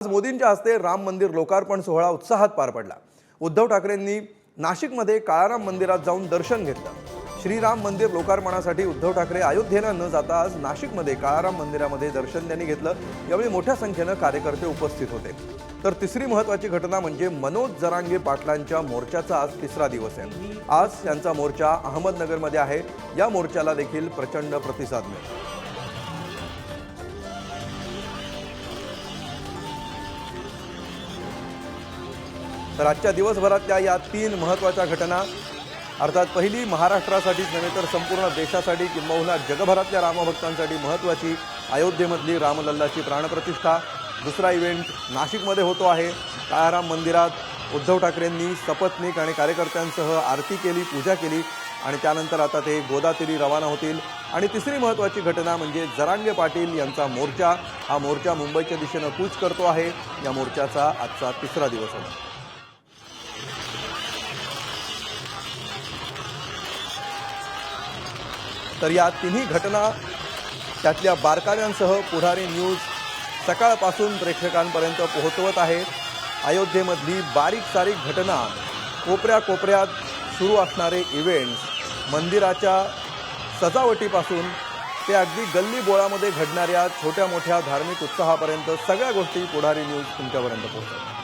आज मोदींच्या हस्ते राम मंदिर लोकार्पण सोहळा उत्साहात पार पडला। उद्धव ठाकरेंनी नाशिकमध्ये काळाराम मंदिरात जाऊन दर्शन घेतलं। श्रीराम मंदिर लोकार्पणासाठी उद्धव ठाकरे अयोध्येला न जाता आज नाशिकमध्ये काळाराम मंदिरामध्ये दर्शन त्यांनी घेतलं। यावेळी मोठ्या संख्येने कार्यकर्ते उपस्थित होते। तर तिसरी महत्त्वाची घटना म्हणजे मनोज जरांगे पाटलांच्या मोर्चाचा आज तिसरा दिवस आहे। आज त्यांचा मोर्चा अहमदनगरमध्ये आहे। या मोर्चाला देखील प्रचंड प्रतिसाद मिळाला। तर आजच्या दिवसभरातल्या या तीन महत्त्वाच्या घटना अर्थात पहिली महाराष्ट्रासाठीच नव्हे तर संपूर्ण देशासाठी किंबहुना जगभरातल्या रामभक्तांसाठी महत्त्वाची अयोध्येमधली रामलल्लाची प्राणप्रतिष्ठा। दुसरा इव्हेंट नाशिकमध्ये होतो आहे। काळाराम मंदिरात उद्धव ठाकरेंनी सपत्नीक आणि कार्यकर्त्यांसह आरती केली, पूजा केली आणि त्यानंतर आता ते गोदातीरी रवाना होतील। आणि तिसरी महत्त्वाची घटना म्हणजे जरांगे पाटील यांचा मोर्चा। हा मोर्चा मुंबईच्या दिशेने कूच करतो आहे। या मोर्चाचा आजचा तिसरा दिवस आहे। तर या तिन्ही घटना त्यातल्या बारकाव्यांसह पुढारी न्यूज सकाळपासून प्रेक्षकांपर्यंत पोहोचवत आहे। अयोध्येमधली बारीक सारीक घटना, कोपऱ्यात सुरू असणारे इव्हेंट्स, मंदिराच्या सजावटीपासून ते अगदी गल्ली बोळामध्ये घडणाऱ्या छोट्या मोठ्या धार्मिक उत्साहापर्यंत सगळ्या गोष्टी पुढारी न्यूज तुमच्यापर्यंत पोहोचवते।